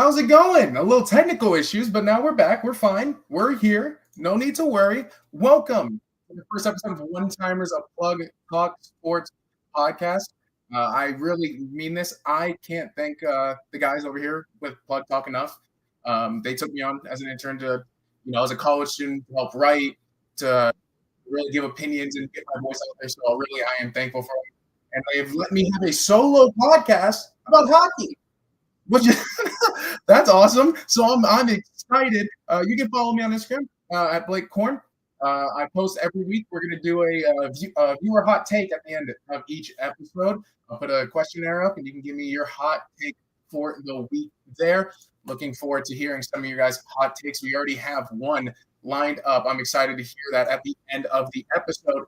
How's it going? A little technical issues, but now we're back. We're fine. We're here. No need to worry. Welcome to the first episode of One Timers, a Plug Talk Sports podcast. I really mean this. I can't thank the guys over here with Plug Talk enough. They took me on as an intern to, as a college student to help write, to really give opinions and get my voice out there. So really, I am thankful for them. And they've let me have a solo podcast about hockey. Which that's awesome. So I'm excited. You can follow me on Instagram at Blake Korn. I post every week. We're gonna do a viewer hot take at the end of each episode. I'll put a questionnaire up, and you can give me your hot take for the week there. Looking forward to hearing some of your guys' hot takes. We already have one lined up. I'm excited to hear that at the end of the episode.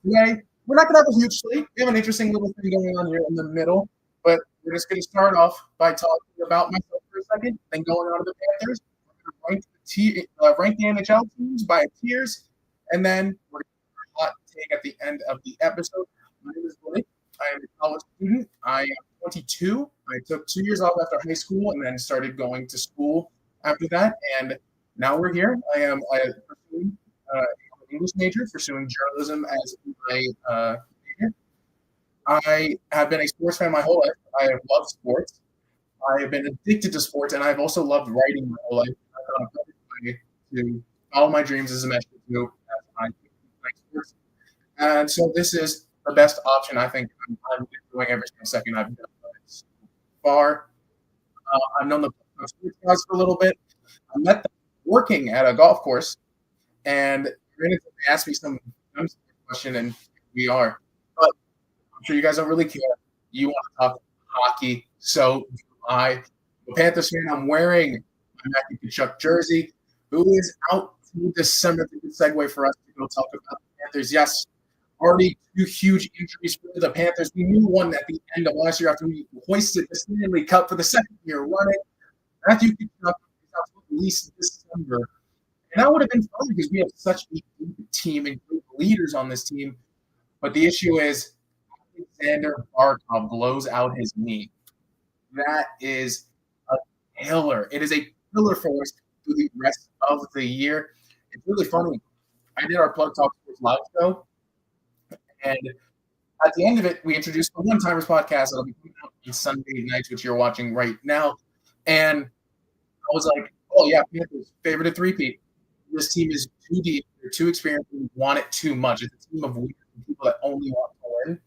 Today, we're not gonna have a huge slate. We have an interesting little thing going on here in the middle, but we're just going to start off by talking about myself for a second, then going on to the Panthers. We're going to rank the NHL teams by tiers, and then we're going to hot take at the end of the episode. My name is Blake. I am a college student. I am 22. I took 2 years off after high school and then started going to school after that. And now we're here. I am pursuing an English major, pursuing journalism as my major. I have been a sports fan my whole life. I have loved sports. I have been addicted to sports, and I've also loved writing my whole life. I found a perfect way to follow my dreams as a measure to as I like sports. And so this is the best option I think I'm doing every single second I've done it so far. I've known the sports guys for a little bit. I met them working at a golf course, and they asked me some question, and we are. But I'm sure you guys don't really care. You want to talk hockey, so do I. I'm a Panthers fan. I'm wearing my Matthew Tkachuk jersey, who is out through December. It's a good segue for us to go talk about the Panthers. Yes, already 2 huge injuries for the Panthers. We knew one at the end of last year after we hoisted the Stanley Cup for the second year running. Matthew Tkachuk is out to at least December. And that would have been fun because we have such a good team and great leaders on this team. But the issue is Alexander Barkov blows out his knee. That is a killer. It is a killer for us through the rest of the year. It's really funny. I did our Plug Talk Sports live show, and at the end of it, we introduced the One Timers podcast that'll be coming out on Sunday nights, which you're watching right now. And I was like, "Oh yeah, Panthers favorite to three-peat. This team is too deep. They're too experienced. We want it too much. It's a team of weird people that only want to win."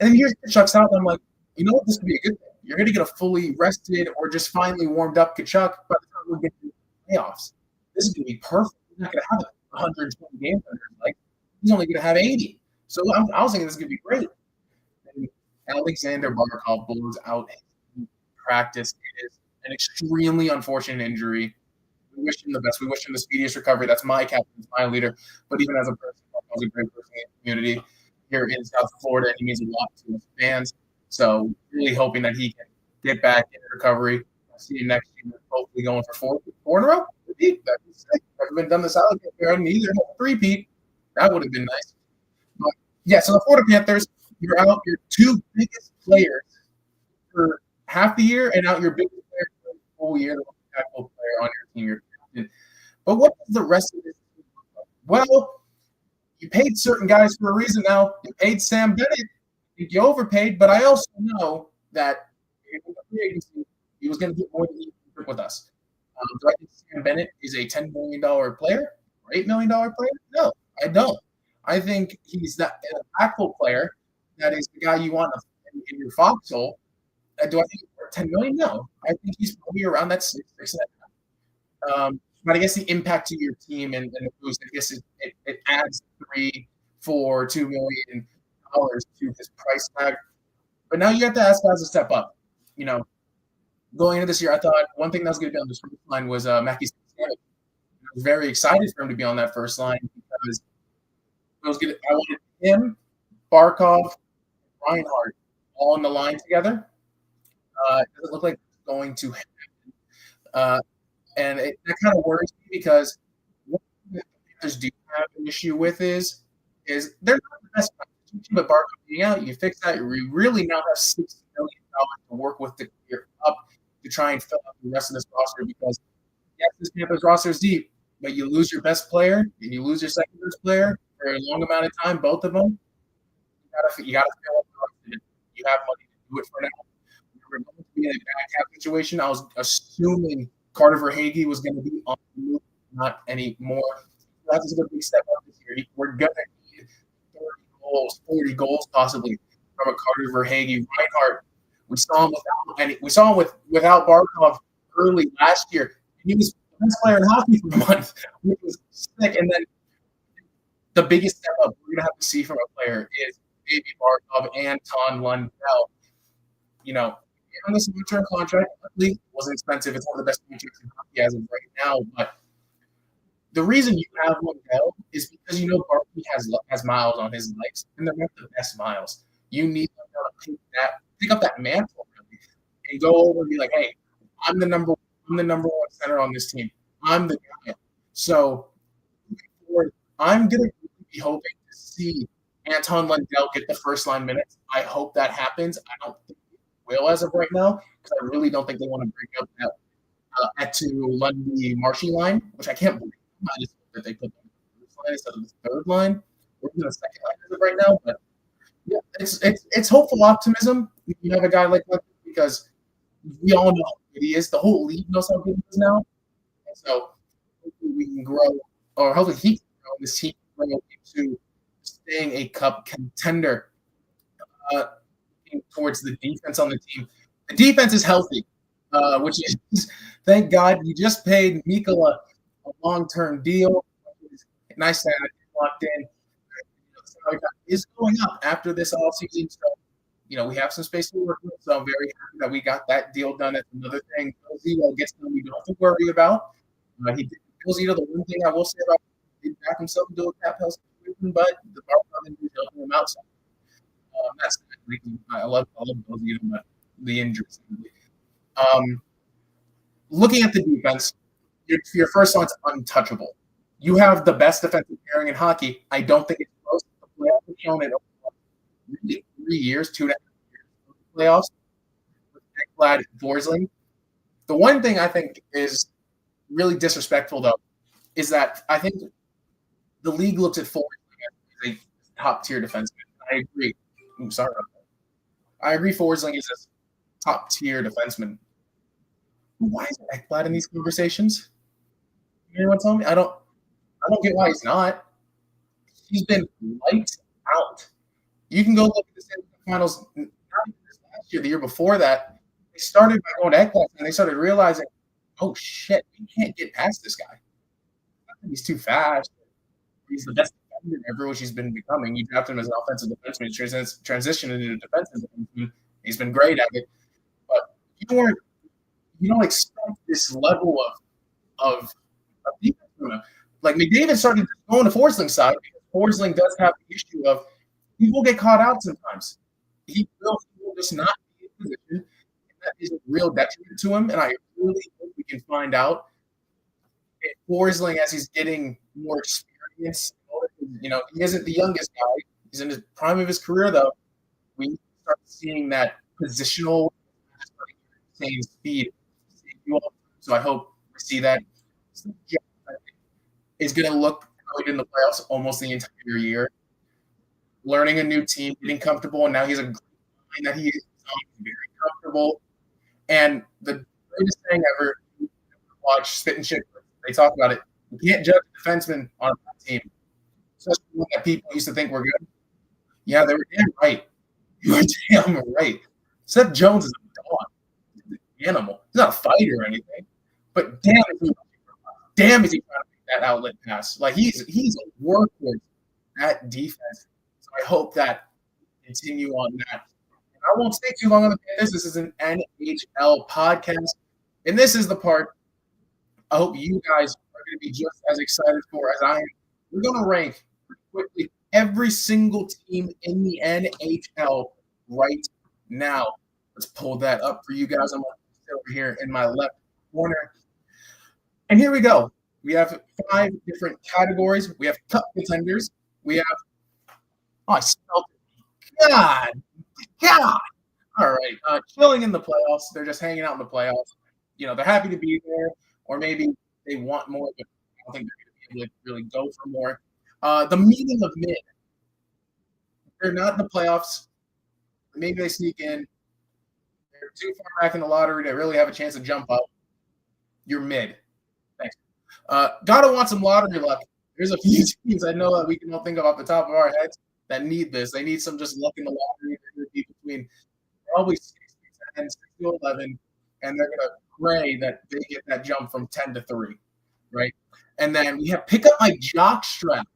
And then here's Tkachuk's out, and I'm like, you know what? This could be a good thing. You're going to get a fully rested or just finally warmed up Tkachuk by the time we get to the playoffs. This is going to be perfect. He's not going to have 120 games under his leg. He's only going to have 80. So I was thinking this is going to be great. And Alexander Barkov blows out his practice. It is an extremely unfortunate injury. We wish him the best. We wish him the speediest recovery. That's my captain, my leader. But even as a person, Barkov's a great person in the community here in South Florida, and he means a lot to his fans. So really hoping that he can get back in recovery. I'll see you next year. Hopefully going for four in a row. That'd be sick. Never been done this out either. Three-peat. That would have been nice. But yeah, so the Florida Panthers, you're out your 2 biggest players for half the year, and out your biggest player for the whole year, the most impactful player on your team, your captain. But what does the rest of this team look like? Well, you paid certain guys for a reason now. You paid Sam Bennett. I think you overpaid, but I also know that in the free agency, he was going to get more than he took with us. Do I think Sam Bennett is a $10 million player or $8 million player? No, I don't. I think he's an impactful player that is the guy you want in your foxhole. Do I think $10 million? No. I think he's probably around that 6%. But I guess the impact to your team and the boost, I guess it adds $3, $4, $2 million to his price tag. But now you have to ask guys to step up. Going into this year, I thought one thing that was going to be on this first line was Mackie Stanek. I was very excited for him to be on that first line because I wanted him, Barkov, Reinhart all on the line together. It doesn't look like it's going to happen. And that kind of worries me because what the Panthers do have an issue with is they're not the best competition, but Barkov being out, you fix that. You really now have $60 million to work with to clear up. try and fill out the rest of this roster because yes, this Panthers roster is deep, but you lose your best player and you lose your second best player for a long amount of time, both of them. You gotta fill up the roster. You have money to do it for now. We were going to be in a bad cap situation. I was assuming Carter Verhaeghe was going to be on the move, not anymore. That's a big step up this year. We're going to need 30 goals, 40 goals possibly from a Carter Verhaeghe. Reinhardt, we saw him without Barkov early last year. He was the best player in hockey for a month, which was sick. And then the biggest step up we're going to have to see from a player is Baby Barkov, Anton Lundell. On this long-term contract, it wasn't expensive. It's one of the best contracts in hockey as of right now. But the reason you have Lundell is because Barkley has miles on his legs, and they're not the best miles. You need Lundell to pick up that mantle, really, and go over and be like, "Hey, I'm the number one center on this team. I'm the guy." So I'm gonna be hoping to see Anton Lundell get the first line minutes. I hope that happens. I don't think it will as of right now because I really don't think they want to break up that Etu Lundy Marshy line, which I can't believe. I just hope that they put them in the first line instead of the third line or even the second line as of right now. But yeah, it's hopeful optimism. You have a guy like that because we all know how good he is. The whole league knows how good he is now. And so hopefully we can grow, or hopefully he can grow this team into staying a cup contender. Towards the defense on the team. The defense is healthy, which is, thank God, you just paid Mikkola a long-term deal. Nice to have it locked in. Is going up after this offseason. So, we have some space to work with. So I'm very happy that we got that deal done. That's another thing. Zito gets done we don't have to worry about. Zito, the one thing I will say about he back himself into a cap house, but the Barkov is helping him out. So, that's I love Zito, but the injuries. Looking at the defense, your first line's untouchable. You have the best defensive pairing in hockey. I don't think it's close. The playoffs have shown it over 3 years, 2.5 years of the playoffs with Ekblad and Forsling. The one thing I think is really disrespectful, though, is that I think the league looks at Forsling as a top-tier defenseman. I agree. I'm sorry about that. I agree Forsling is a top-tier defenseman. Why is Ekblad in these conversations? Anyone tell me? I don't get why he's not. He's been lights out. You can go look at the semifinals. Not even this last year, the year before that, they started by going to Ekblad, and they started realizing, oh shit, we can't get past this guy. He's too fast. He's the best defender ever, which he's been becoming. You drafted him as an offensive defenseman, transitioned into a defensive defenseman. He's been great at it, but you don't expect this level of defense from him. Like McDavid started going to Forsling's side because Forsling does have the issue of he will get caught out sometimes. He will just not be in position. And that is a real detriment to him. And I really hope we can find out if Forsling, as he's getting more experience, he isn't the youngest guy. He's in the prime of his career, though. We start seeing that positional same speed. So I hope we see that. Is going to look good in the playoffs almost the entire year. Learning a new team, getting comfortable, and now he's a great line that he is very comfortable. And the greatest thing ever, watch Spit and Shit. They talk about it. You can't judge a defenseman on a team, especially when that people used to think we're good. Yeah, they were damn right. You were damn right. Seth Jones is a dog. He's an animal. He's not a fighter or anything. But damn is he trying to make that outlet pass. Like he's a workhorse at defense. So I hope that continue on that. And I won't stay too long on the Panthers. This is an NHL podcast. And this is the part I hope you guys are going to be just as excited for as I am. We're going to rank quickly every single team in the NHL right now. Let's pull that up for you guys. I'm over here in my left corner. And here we go. We have 5 different categories. We have cup contenders. We have I spelled it. God. All right. Chilling in the playoffs. They're just hanging out in the playoffs. they're happy to be there, or maybe they want more, but I don't think they're going to be able to really go for more. The meaning of mid, they're not in the playoffs. Maybe they sneak in. They're too far back in the lottery to really have a chance to jump up. You're mid. Thanks. Gotta want some lottery luck. There's a few teams I know that we can all think of off the top of our heads that need this. They need some just luck in the lottery. They're going to be between probably 6 to 10, 6 to 11, and they're going to pray that they get that jump from 10 to 3, right? And then we have pick up my jock strap.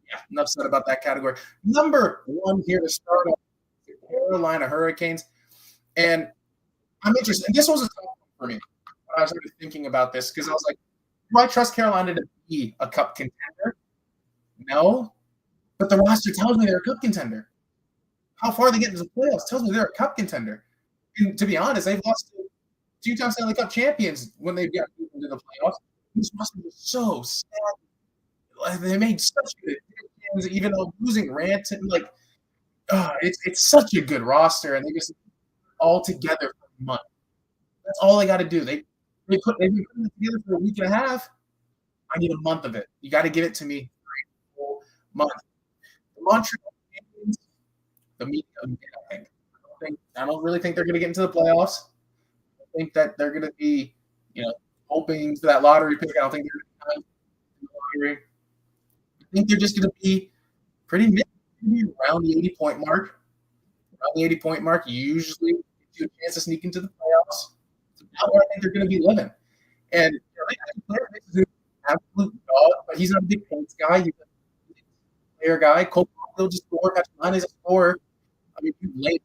Yeah, enough said about that category. Number one here to start off, the Carolina Hurricanes. And I'm interested. And this was a tough one for me when I was really thinking about this because I was like, do I trust Carolina to be a cup contender? No. But the roster tells me they're a cup contender. How far they get into the playoffs tells me they're a cup contender. And to be honest, they've lost to two-time Stanley Cup champions when they've got into the playoffs. This roster was so sad. They made such good decisions, even though losing Rantanen, it's such a good roster, and they just all together for a month. That's all they got to do. They've been putting it together for a week and a half. I need a month of it. You got to give it to me for a full month. The Montreal Canadiens, the media, I don't really think they're going to get into the playoffs. I think that they're going to be, hoping for that lottery pick. I don't think they're going to be in the lottery. I think they're just going to be pretty mid, around the 80-point mark. Around the 80-point mark, usually gives you a chance to sneak into the playoffs. It's about where I think they're going to be living. And this is an absolute dog, but he's not a big points guy. He's a player guy. Cole Caulfield just scored. Patrick Line is a scorer. I mean, you late.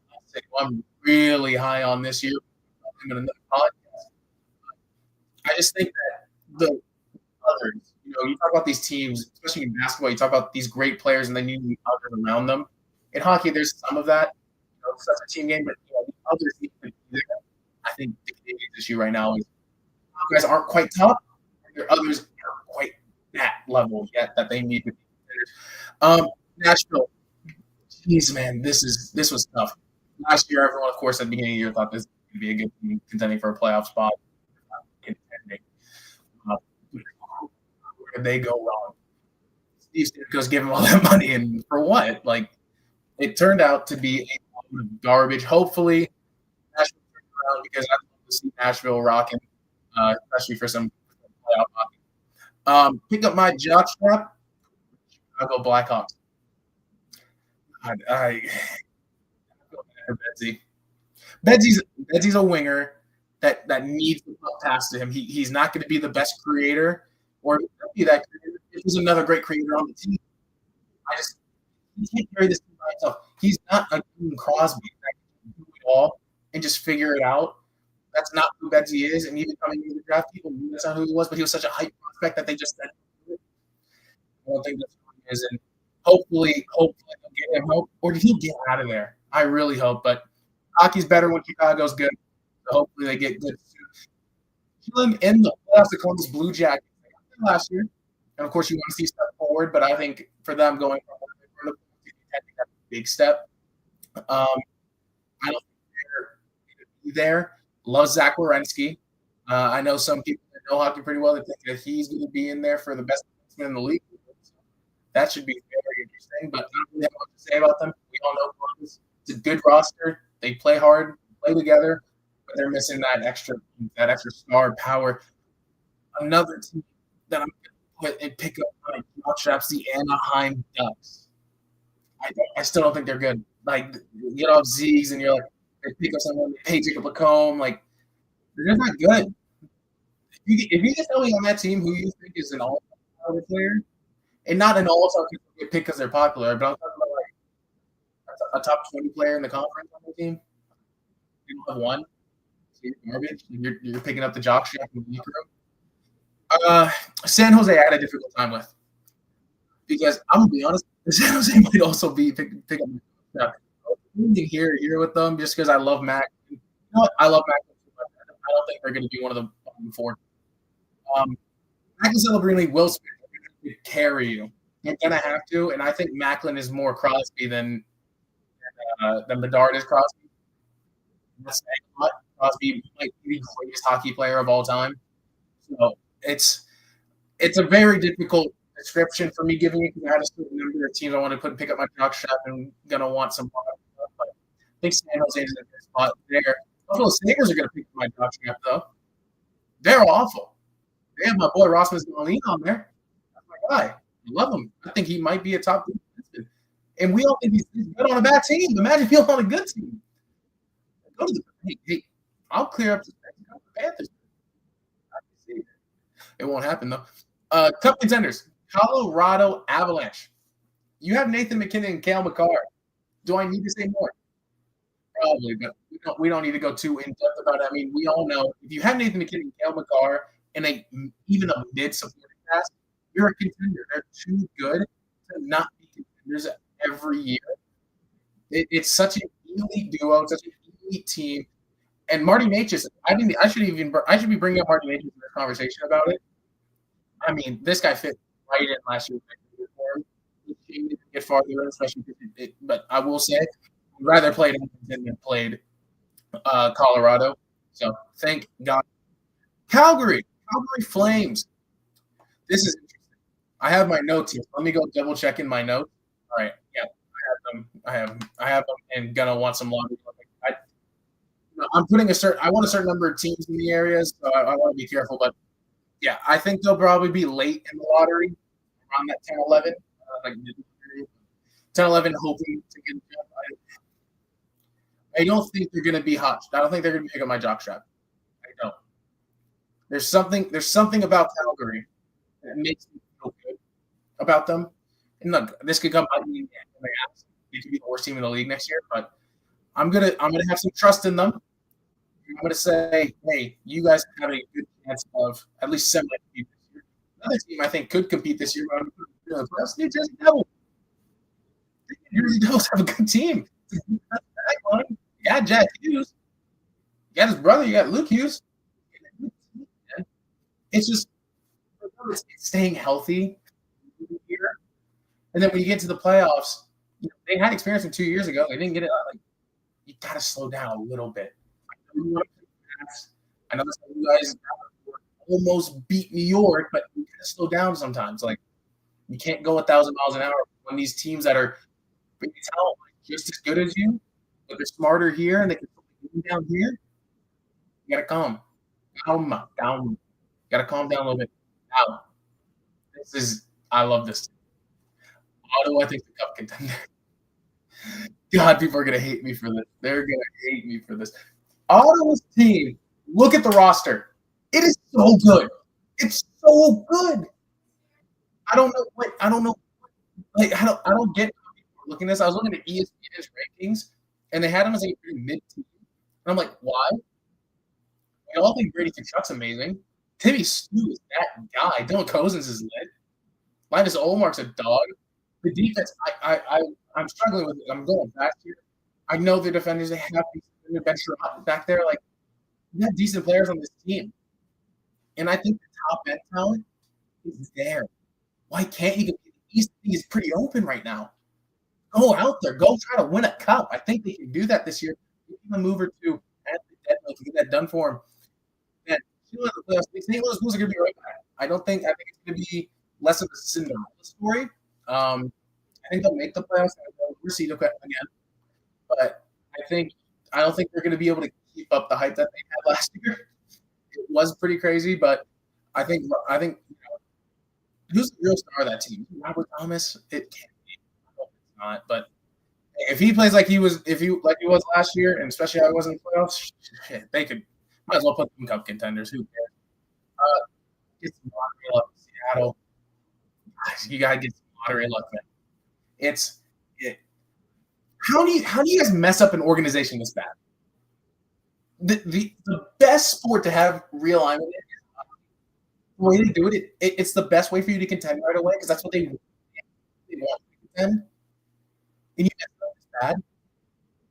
I'm really high on this year. I'm in another podcast. I just think that the others, you talk about these teams, especially in basketball, you talk about these great players and then you need others around them. In hockey, there's some of that. It's such a team game, but the others need to be there. I think the Canadian issue right now is guys aren't quite top. There are others aren't quite that level yet that they need to be considered. Nashville. Jeez, man, this was tough. Last year, everyone, of course, at the beginning of the year thought this would be a good team contending for a playoff spot. Contending. Where did they go wrong? Steve Stamkos gave them all that money, and for what? It turned out to be a load of garbage. Hopefully, Nashville turns around because I'd love to see Nashville rocking, especially for some playoff hockey. Pick up my jockstrap. Chicago Blackhawks. I Bedsy. Bedsy's a winger that needs to put pass to him. He's not going to be the best creator, or be that creator. If he's another great creator on the team, he can't carry this team by himself. He's not a Dean Crosby that can do it all and just figure it out. That's not who Bedsy is. And even coming into the draft, people knew that's not who he was, but he was such a hype prospect that they just said, I don't think that's who he is. And hopefully they'll get him hope, or did he get out of there? I really hope, but hockey's better when Chicago's good. So hopefully they get good soon. Killing in the playoffs, the Columbus Blue Jackets last year, and of course you want to see step forward, but I think for them going from the that's a big step. I don't think they're going to be there. Love Zach Werenski. I know some people that know hockey pretty well. They think that he's going to be in there for the best defenseman in the league. That should be very interesting, but I don't really have much to say about them. We all know Columbus. It's a good roster. They play hard, play together, but they're missing that extra star power. Another team that I'm going to put and pick up my jockstraps, the Anaheim Ducks. I still don't think they're good. You get off Z's and you're like, they pick up someone, they pay Jacob Lacombe. They're just not good. If you just tell me on that team who you think is an all-star player, and not an all-star pick because they're popular, but I'm talking about a top 20 player in the conference on the team. You don't have one. So you're garbage. You're picking up the jockstrap in the week room. San Jose I had a difficult time with because I'm gonna be honest, San Jose might also be pick up the here with them just because I love Mac. You know what? I love Mac. I don't think they're going to be one of the bottom four. Mac and Celebrini will carry you. They're going to have to, and I think Macklin is more Crosby than Bedard is Crosby. That's a lot. Crosby might be the greatest hockey player of all time. So it's a very difficult description for me giving it because I had a certain number of teams I want to pick up my jock strap and gonna want some product. But I think San Jose is in a good spot there. Buffalo Sabres are gonna pick up my jock strap though. They're awful. They have my boy Rasmus Dahlin on there. That's my guy. I love him. I think he might be a top defenseman. And we all think he's good on a bad team. Imagine being on a good team. Go to the hey, I'll clear up the Panthers. It won't happen though. Cup contenders: Colorado Avalanche. You have Nathan McKinnon and Cale Makar. Do I need to say more? Probably, but we don't need to go too in depth about it. I mean, we all know if you have Nathan McKinnon and Cale Makar and even a mid supporting cast, you're a contender. They're too good to not be contenders every year. It's such an elite duo, such an elite team. And Marty Necas, I should be bringing up Marty Necas in this conversation about it. I mean, this guy fit right in last year's uniform. He didn't get farther, especially but I will say, I'd rather played Edmonton than played Colorado. So thank God. Calgary Flames. This is interesting. I have my notes here. Let me go double check in my notes. All right, yeah, I have them, and gonna want some lottery. I'm putting I want a certain number of teams in the areas, so I want to be careful. But yeah, I think they'll probably be late in the lottery, around that 10-11, like 10-11, hoping to get a jump. I don't think they're going to be hot. I don't think they're going to be picking up my jockstrap. I don't. There's something about Calgary that makes me feel good about them. And look, this could come out. They could be the worst team in the league next year, but I'm gonna have some trust in them. I'm gonna say, hey, you guys have a good chance of at least semi-compete this year. Another team I think could compete this year, but I'm going to the New Jersey Devils. The New Jersey Devils have a good team. You got Jack Hughes. You got his brother. You got Luke Hughes. It's just it's staying healthy here. And then when you get to the playoffs, they had experience from 2 years ago. They didn't get it. You got to slow down a little bit. I know some of you guys almost beat New York, but you got to slow down sometimes. You can't go 1,000 miles an hour when these teams that are just as good as you, but they're smarter here and they can put down here. You got to calm down. You got to calm down a little bit. Now, I love this. Ottawa, I think, the cup contender. God, people are going to hate me for this. They're going to hate me for this. Ottawa's team, look at the roster. It is so good. It's so good. I don't know. I don't get looking at this. I was looking at ESPN's rankings, and they had him as a pretty mid team. And I'm like, why? We all think Brady Tkachuk's amazing. Timmy Stu is that guy. Dylan Cozens is lit. Linus Olmark's a dog. The defense, I'm struggling with it. I'm going back here. I know the defenders, they have these bench back there. You have decent players on this team. And I think the top end talent is there. Why can't you get the East? Is pretty open right now. Go out there. Go try to win a cup. I think they can do that this year. Give them a move or two at the deadline to get that done for them. And St. Louis Blues are going to be right back. I think it's going to be less of a Cinderella story. I think they'll make the playoffs and they'll receive again. But I don't think they're going to be able to keep up the hype that they had last year. It was pretty crazy, but I think who's the real star of that team? Robert Thomas? It can't be. I hope it's not. But if he plays like he was last year, and especially how he was in the playoffs, they might as well put them cup contenders. Who cares? Get some lottery luck in Seattle. You gotta get some lottery luck, man. How do you guys mess up an organization this bad? The best sport to have realignment in the way they do it, it's the best way for you to contend right away because that's what they want to contend. And you mess up this bad.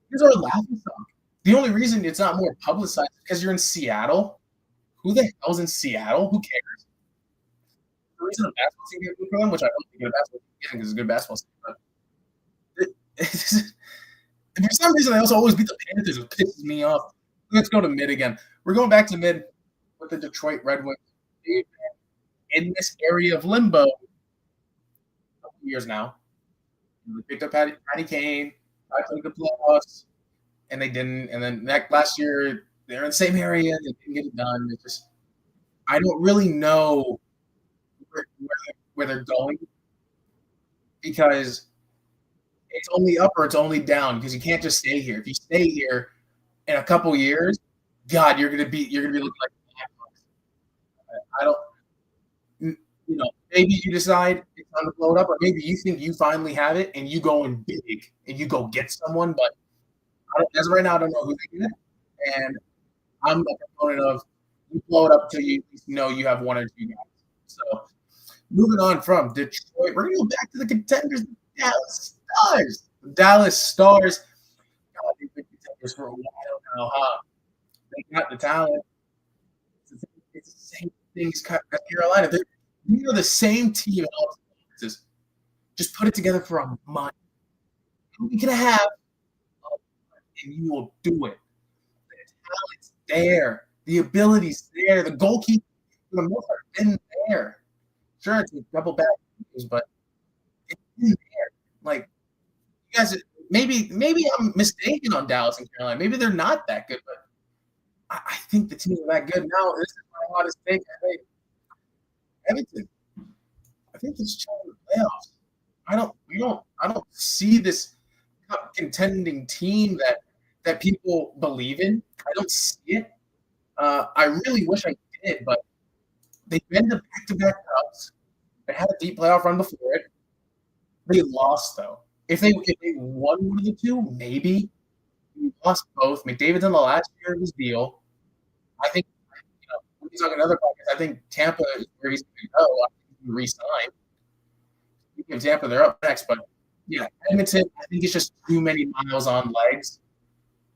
Here's our laughing stock. The only reason it's not more publicized is because you're in Seattle. Who the hell's in Seattle? Who cares? The reason a basketball team get for them, which I don't think a basketball team because it's a good basketball team, but for some reason, they also always beat the Panthers, which pisses me off. let's go to mid again. We're going back to mid with the Detroit Red Wings. They've been in this area of limbo a couple years now. They picked up Patty Kane, tried to make the playoffs, and they didn't. And then last year, they're in the same area. They didn't get it done. It's just I don't really know where they're going because it's only up or it's only down because you can't just stay here. If you stay here in a couple years, God, you're gonna be looking like I don't maybe you decide it's time to blow it up, or maybe you think you finally have it and you go in big and you go get someone, but as of right now, I don't know who they get. And I'm a proponent of you blow it up until you know you have one or two guys. So moving on from Detroit, we're gonna go back to the contenders, the Dallas Stars. The Dallas Stars, God, they've been contenders for a while now, huh? They got the talent. It's the same things as Carolina. We are the same team. Just put it together for a month. We can have, and you will do it. The talent's there. The ability's there. The goalkeeper, for the most part, been there. Sure, it's a couple bad games, but it's been there. Like, you guys, maybe I'm mistaken on Dallas and Carolina. Maybe they're not that good, but I think the teams are that good. Now, this is my hottest take. I think Edmonton. I think this is the playoffs. I don't see this contending team that people believe in. I don't see it. I really wish I did, but they've been to back-to-back cups. They had a deep playoff run before it. They lost though. If they won one of the two, maybe. We lost both. McDavid's in the last year of his deal. I think when he's on another podcast, I think Tampa is where he's going to go. I think he can re-sign. Speaking of Tampa, they're up next, but yeah, Edmonton. I think it's just too many miles on legs.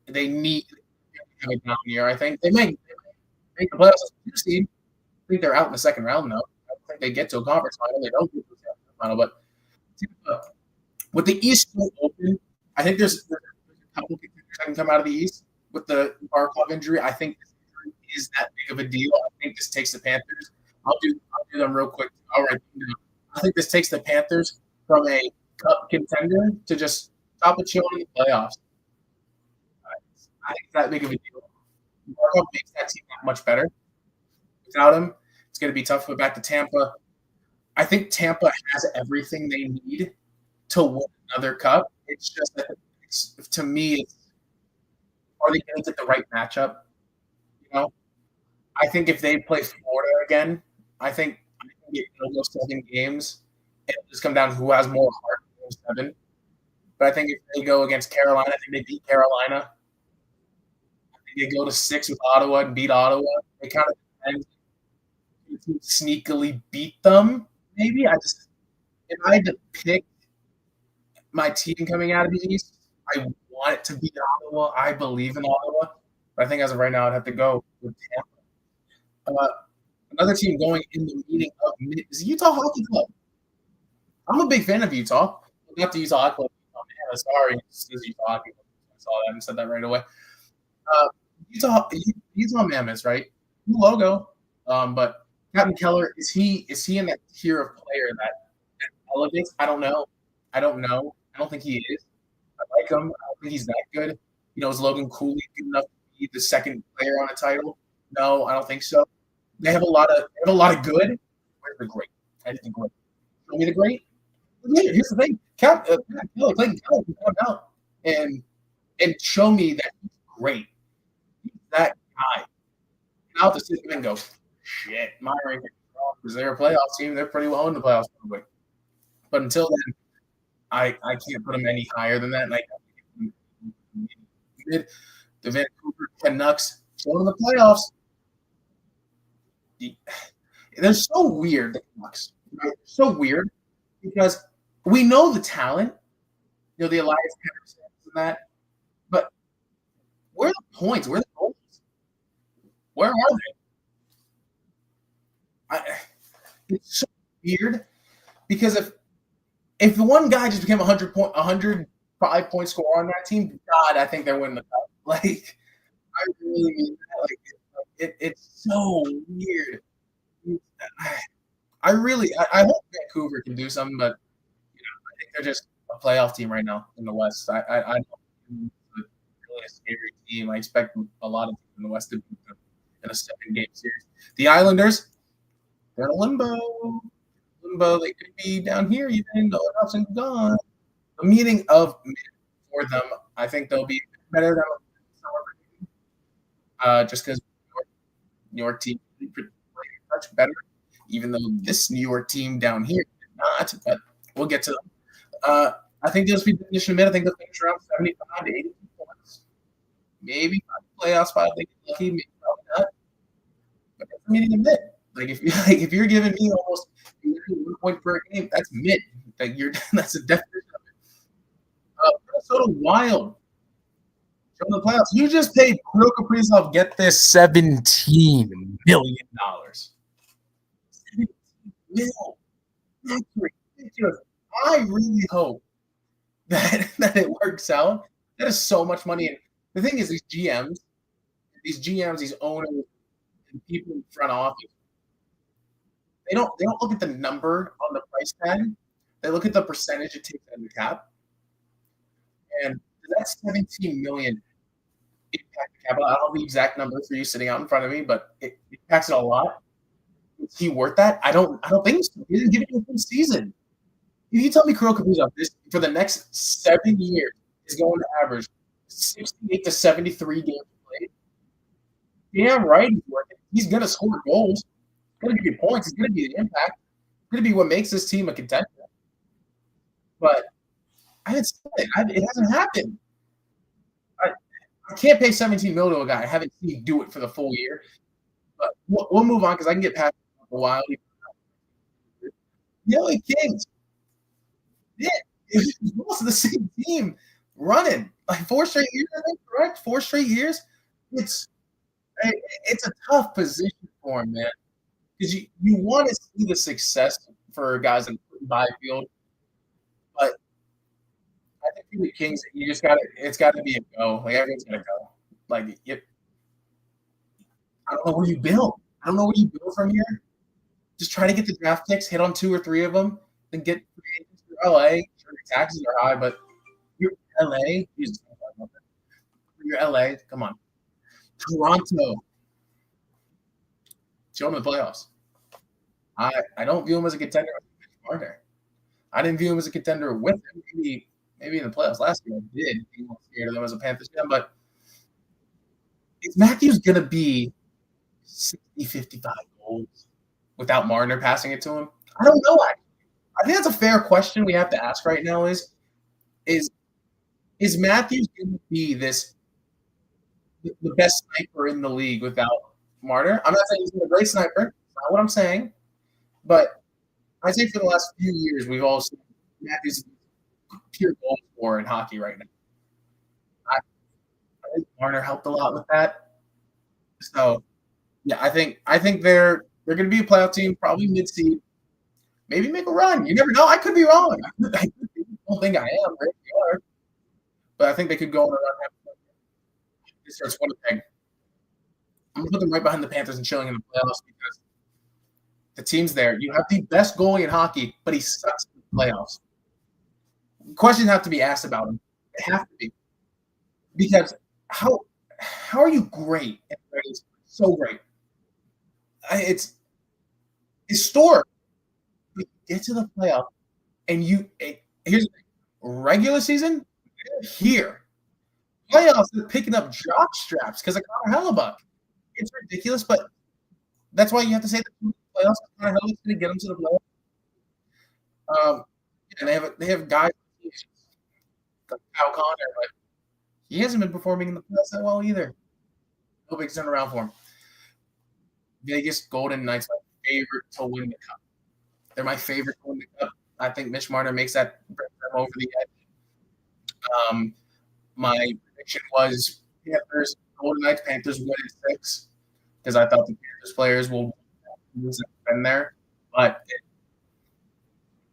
They need to have a down year. I think they might make the playoffs as a 2 seed. I think they're out in the second round though. I don't think they get to a conference final. They don't get to a final, but with the East still open, I think there's a couple contenders that can come out of the East with the Barkov injury. I think this injury is that big of a deal. I think this takes the Panthers. I'll do them real quick. All right, I think this takes the Panthers from a cup contender to just top of chilling in the playoffs. I think it's that big of a deal. Barkov makes that team that much better. Without him, it's going to be tough to go back to Tampa. I think Tampa has everything they need to win another cup. It's just that, to me, are they going to get the right matchup? I think if they play Florida again, I think it'll go 7 games. It'll just come down to who has more heart in 7. But I think if they go against Carolina, I think they beat Carolina. I think they go to 6 with Ottawa and beat Ottawa. It kind of depends. Sneakily beat them, maybe. If I had to pick my team coming out of the East, I want it to be Ottawa. I believe in Ottawa. But I think as of right now, I'd have to go with Tampa. Another team going in the meeting of mid is Utah Hockey Club. I'm a big fan of Utah. Not the Utah Hockey Club. Sorry, it's Utah Hockey Club. I saw that and said that right away. Utah Mammoths, right? New logo. But Captain Keller, is he in that tier of player that elevates? I don't know. I don't think he is. I like him. I don't think he's that good. Is Logan Cooley good enough to be the second player on a title? No, I don't think so. They have a lot of good. Where's the great? I just think great. Show me the great. Here's the thing. Clayton Keller can come out and show me that he's great. He's that guy. Now to sit and go, shit, my ranking is wrong because they're a playoff team. They're pretty well in the playoffs, probably. But until then, I can't put them any higher than that. The Vancouver Canucks going to the playoffs. They're so weird, the Canucks. Right? So weird because we know the talent, the Elias Pettersson and that, but where are the points? Where are the goals? Where are they? It's so weird because if the one guy just became 105 point scorer on that team, God, I think they're winning the cup. I really mean that. It's so weird. I hope Vancouver can do something, but I think they're just a playoff team right now in the West. I don't think it's really a scary team. I expect a lot of teams in the West to beat them in a 7-game series. The Islanders, they're in a limbo. They could be down here even though Hudson gone. A meeting of men for them. I think they'll be better than just because New York team played much better, even though this New York team down here did not. But we'll get to them. I think they'll be finishing mid. I think they'll finish around 75 to 80 points. Maybe playoff spot. They get lucky, maybe probably not. But that's a meeting of mid. If you're giving me almost 1 point per game, that's mid. That's a definition of it. Minnesota Wild. From the playoffs, you just paid Kirill Kaprizov, get this, $17 million. $17 million. That's ridiculous. I really hope that it works out. That is so much money. And the thing is, these owners, and people in front office, they don't look at the number on the price tag. They look at the percentage it takes out of the cap. And that's 17 million impact the capital. I don't have the exact number for you sitting out in front of me, but it impacts it a lot. Is he worth that? I don't think so. He didn't give it to a full season. If you tell me Kirill Kaprizov this for the next 7 years is going to average 68 to 73 games played, damn right he's worth it. He's gonna score goals. He's gonna give you points. He's gonna be the impact. He's gonna be what makes this team a contender. But I haven't seen it. It hasn't happened. I can't pay 17 million to a guy. I haven't seen do it for the full year. But we'll move on because I can get past a while. The LA Kings, yeah, it's most of the same team running like 4 straight years. I think correct 4 straight years. It's it's a tough position for him, man, because you want to see the success for guys like Byfield, but I think for the Kings, you just got to it's got to be a go. Like everyone's gonna go. Like I don't know where you build. I don't know where you build from here. Just try to get the draft picks, hit on 2 or 3 of them, then get free agents for LA. Sure, your taxes are high, but you're LA. You're LA. Come on, Toronto. Show them the playoffs. I don't view him as a contender with Marner. I didn't view him as a contender with him. Maybe in the playoffs last year I did. Being more scared of them as a Panthers fan, but is Matthews gonna be 60, 55 goals without Marner passing it to him? I don't know. I think that's a fair question we have to ask right now. Is Matthews going to be the best sniper in the league without Marner? I'm not saying he's a great sniper. That's not what I'm saying. But I think for the last few years we've all seen Matthews pure goal scorer in hockey right now. I think Marner helped a lot with that. So yeah, I think they're going to be a playoff team, probably mid-seed. Maybe make a run. You never know. I could be wrong. I don't think I am. Right? But I think they could go on a run. It starts Winnipeg. I'm going to put them right behind the Panthers and chilling in the playoffs because the team's there. You have the best goalie in hockey, but he sucks in the playoffs. Questions have to be asked about him. They have to be. Because how are you great at so great? It's historic. You get to the playoff, and here's the thing: regular season here, playoffs they're picking up jock straps because of Connor Hellebuck. It's ridiculous, but that's why you have to say the playoffs. Connor Hellebuck's going to get them to the playoffs. And they have guys like Kyle Connor, but he hasn't been performing in the playoffs that well either. Hope it's turn around for him. Vegas Golden Knights, my favorite to win the cup. They're my favorite to win the cup. I think Mitch Marner brings them over the edge. My prediction was Panthers, Golden Knights, Panthers win in 6 because I thought the Panthers players will been there, but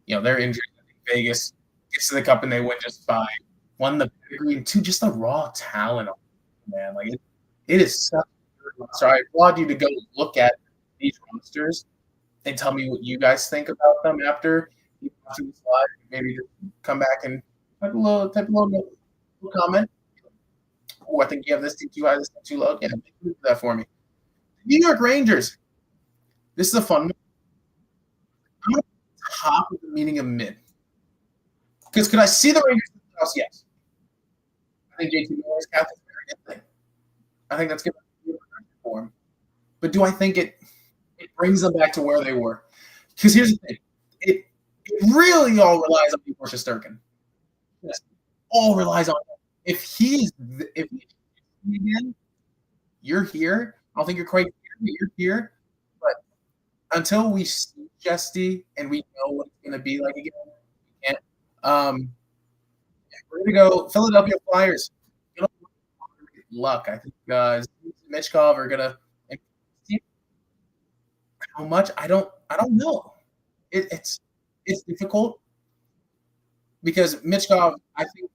they're injured. I think Vegas gets to the cup and they win just by 1 the pedigree and 2 just the raw talent, man. It is such a good roster. I applaud you to go look at these rosters and tell me what you guys think about them after you watch this live. Maybe just come back and type a little comment. Oh, I think you have this team too high, this team too low. Yeah, do that for me. New York Rangers. This is a fun one. I'm at the top of the meaning of mid. Because could I see the Rangers in the playoffs? Yes. I think JT Miller's got this very good thing. I think that's going to be for him. But do I think it brings them back to where they were? Because here's the thing. It really all relies on Igor Shesterkin. Yes. All relies on him. If he's again, you're here. I don't think you're quite here, but you're here. But until we see Chesty and we know what it's going to be like again, we can't. We're going to go Philadelphia Flyers. Luck. I think Michkov are going to. How much? I don't know. It's difficult because Michkov, I think,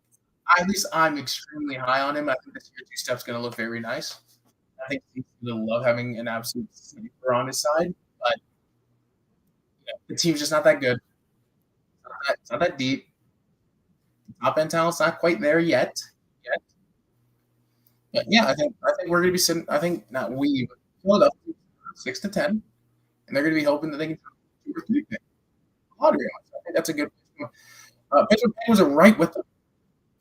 at least I'm extremely high on him. I think this year two step's going to look very nice. I think he's going to love having an absolute sleeper on his side, but the team's just not that good. It's not that deep. Top end talent's not quite there yet. But yeah, I think we're going to be sitting. I think not we, but Philadelphia 6-10, and they're going to be hoping that they can 2 or 3 picks. Lottery odds. I think that's a good. Pittsburgh Penguins are right with them.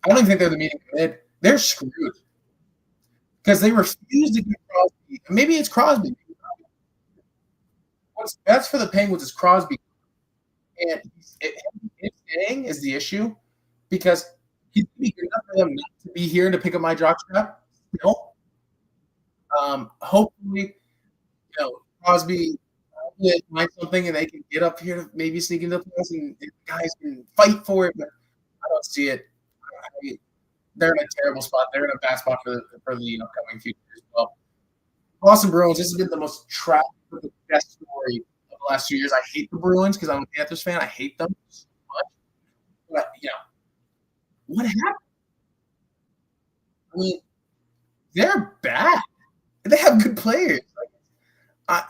I don't even think they're the meeting mid. They're screwed because they refuse to get Crosby. Maybe it's Crosby. What's best for the Penguins is Crosby, and his staying is the issue because he's going to be good enough for them not to be here and to pick up my jockstrap. Still, hopefully, Crosby find something and they can get up here to maybe sneak into the playoffs and guys can fight for it. But I don't see it. They're in a terrible spot. They're in a bad spot for the upcoming future as well. Boston Bruins. This has been the most tragic, the best story of the last 2 years. I hate the Bruins because I'm a Panthers fan. I hate them so much. But what happened? I mean, they're bad. They have good players. I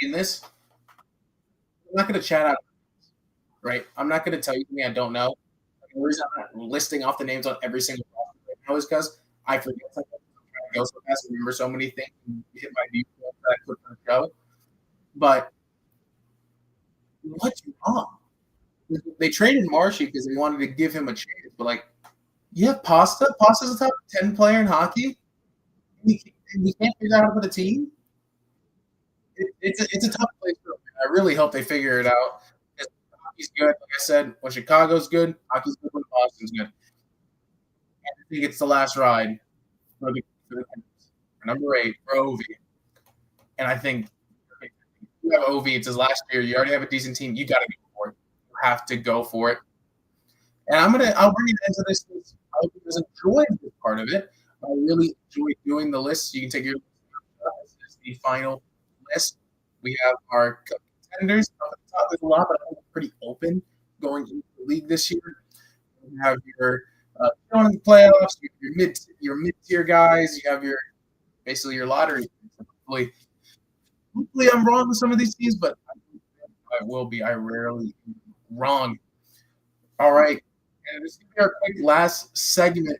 mean this. I'm not going to chat out, right? I'm not going to tell you something I don't know. The reason I'm not listing off the names on every single roster right now is because I forget something. I'm trying to go so fast and remember so many things and hit my view that I put on the show. But what's wrong? They traded Marshy because they wanted to give him a chance. But you have Pasta. Pasta's a top 10 player in hockey. We can't figure out how to put a team. It's a tough place for them. I really hope they figure it out. Hockey's good. Like I said, when Chicago's good, hockey's good when Boston's good. And I think it's the last ride for the number 8 for Ovi. And I think if you have Ovi, it's his last year. You already have a decent team. You got to go for it. You have to go for it. And I'll bring it into this. I hope you guys enjoyed this part of it. I really enjoy doing the list. You can take your this is the final list. We have our contenders. On the top, there's a lot, but I think it's pretty open going into the league this year. You have your in the playoffs, your mid-tier guys. You have basically your lottery. Hopefully I'm wrong with some of these teams, but I will be. I rarely am wrong. All right. And this is going to be our quick last segment.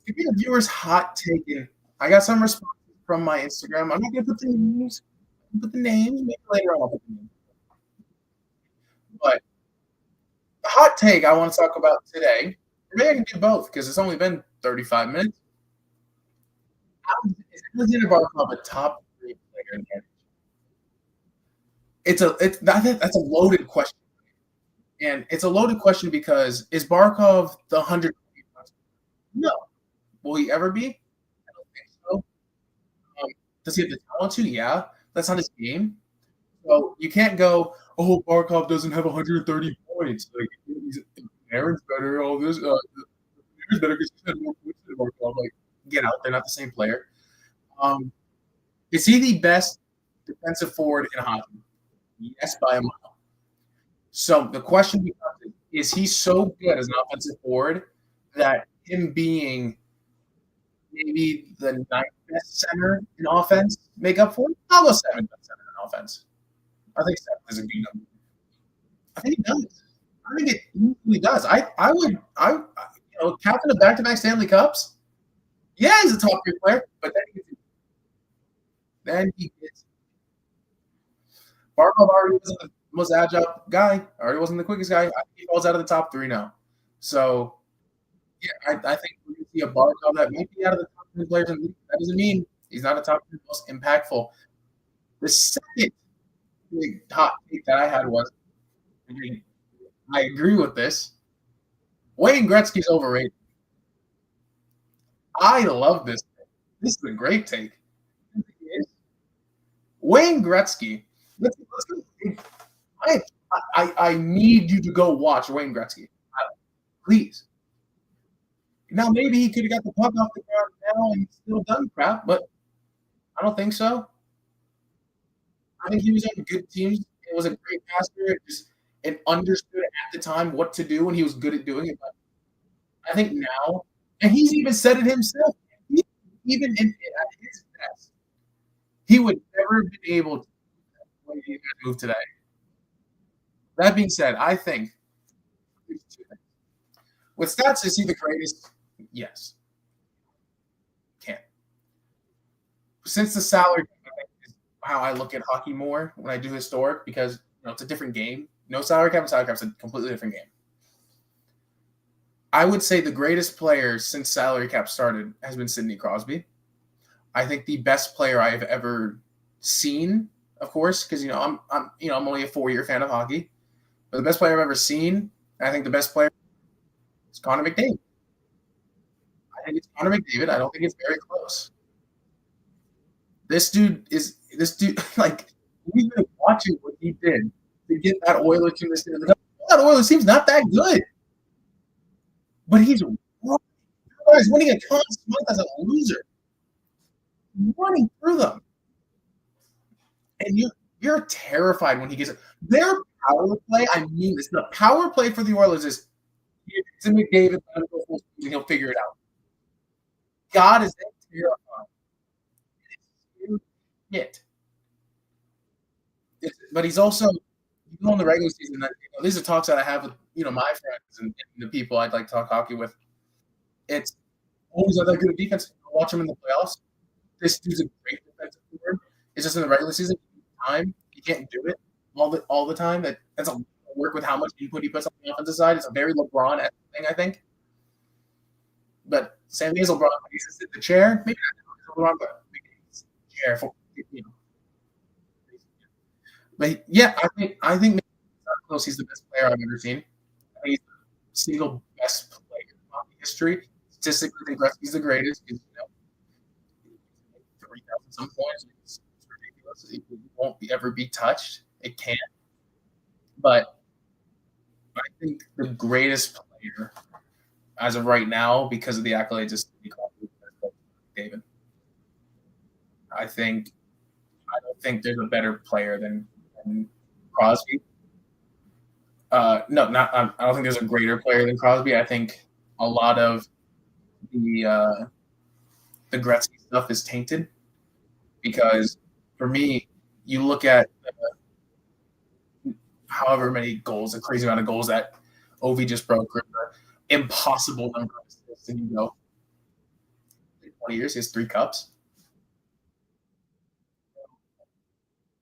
Give me the viewers' hot take. I got some responses from my Instagram. I'm not going to put the names. Maybe later on I'll put the names. But the hot take I want to talk about today, maybe I can do both because it's only been 35 minutes. Is Alexander Barkov a top 3 player in the NHL? That's a loaded question. And it's a loaded question because is Barkov the 100? No. Will he ever be? I don't think so. Does he have the talent to? Yeah. That's not his game. So you can't go, oh, Barkov doesn't have 130 points. Aaron's better. All this. Aaron's better because he's had more points than Barkov. Get out. They're not the same player. Is he the best defensive forward in hockey? Yes, by a mile. So the question becomes, is he so good as an offensive forward that him being maybe the 9th best center in offense make up for it? I'll go seventh best center in offense. I think seventh is a good number. I think it does. I think it easily does. I would captain of back-to-back Stanley Cups. Yeah, he's a top tier player, but then he gets Barkov already wasn't the most agile guy. Already wasn't the quickest guy. I think he falls out of the top three now. So yeah, I think we're gonna see a Barkov that might be out of the top 10 players in the league. That doesn't mean he's not a top 10 most impactful. The second big hot take that I had was, and I agree with this. Wayne Gretzky's overrated. I love this. This is a great take. Wayne Gretzky. Let's go. I need you to go watch Wayne Gretzky. Please. Now maybe he could have got the puck off the ground now and still done crap, but I don't think so. I think he was on good teams. It was a great passer. And understood at the time what to do, and he was good at doing it. But I think now, and he's even said it himself. Even at his best, he would never have been able to move today. That being said, I think with stats, is he the greatest? Yes. Can't. Since the salary is how I look at hockey more when I do historic, because it's a different game. No salary cap and salary cap is a completely different game. I would say the greatest player since salary cap started has been Sidney Crosby. I think the best player I have ever seen, of course, because I'm only a 4-year fan of hockey, but the best player I've ever seen, I think the best player is Connor McDavid. I think it's Connor McDavid. I don't think it's very close. This dude like we've been watching what he did to get that Oilers team this year. That Oilers team's not that good, but he's winning a Conn Smythe as a loser, running through them, and you're terrified when he gets it. Their power play. I mean, this the power play for the Oilers is it's McDavid and he'll figure it out. God is that terrifying. Hit. But he's also in the regular season. These are talks that I have with my friends and the people I'd like to talk hockey with. It's always that good at defense. Watch him in the playoffs. This dude's a great defensive player. It's just in the regular season time he can't do it all the time. That's a work with how much input he puts on the offensive side. It's a very LeBron thing, I think. But Sam Neil's LeBron when he sits in the chair, maybe not LeBron, but chair for. But yeah, I think close. He's the best player I've ever seen. I think he's the single best player in hockey history. Statistically, I think Gretzky's the greatest. 3,000 some points. It's ridiculous. It won't ever be touched. It can't. But I think the greatest player as of right now, because of the accolades, is David. I don't think there's a better player than Crosby. No, not. I don't think there's a greater player than Crosby. I think a lot of the Gretzky stuff is tainted because, for me, you look at however many goals, a crazy amount of goals that Ovi just broke, or the impossible number of assists, and 20 years, he has 3 cups.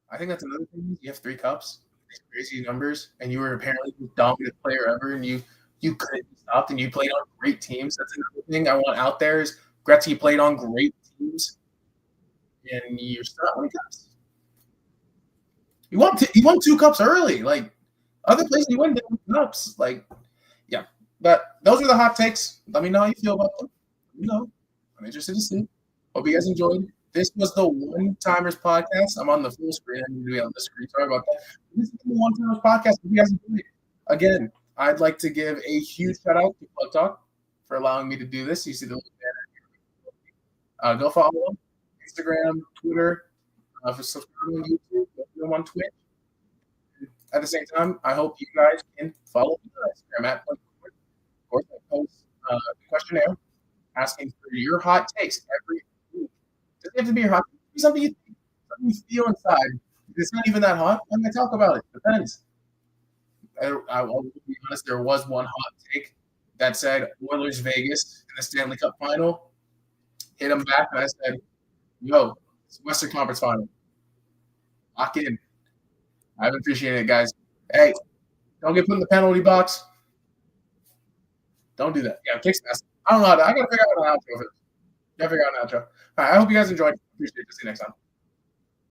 I think that's another thing. You have 3 cups, these crazy numbers, and you were apparently the dominant player ever, and you couldn't be stopped, and you played on great teams. That's another thing I want out there is Gretzky played on great teams, and you're still not winning cups. He won 2 cups early. Like other places, he won cups. Like, yeah. But those are the hot takes. Let me know how you feel about them. I'm interested to see. Hope you guys enjoyed. This was the One Timers podcast. I'm on the full screen. I need to be on the screen. Sorry about that. This is the One Timers podcast. Hope you guys enjoyed it. Again, I'd like to give a huge shout out to Plug Talk for allowing me to do this. You see the little banner. Go follow them. Instagram, Twitter, for subscribing on YouTube, go on Twitch. At the same time, I hope you guys can follow me on Instagram at Plug Talk. Of course, I post a questionnaire asking for your hot takes every week have to be your hot. Do something you feel inside. If it's not even that hot, I'm gonna talk about it. Depends. Will be honest. There was one hot take that said Oilers Vegas in the Stanley Cup final. Hit them back, and I said, "Yo, it's Western Conference final. Lock in." I've appreciated it, guys. Hey, don't get put in the penalty box. Don't do that. Yeah, kicks ass. I don't know how to. I gotta figure out an outro for this. Gotta figure out an outro. All right, I hope you guys enjoyed. Appreciate it. See you next time.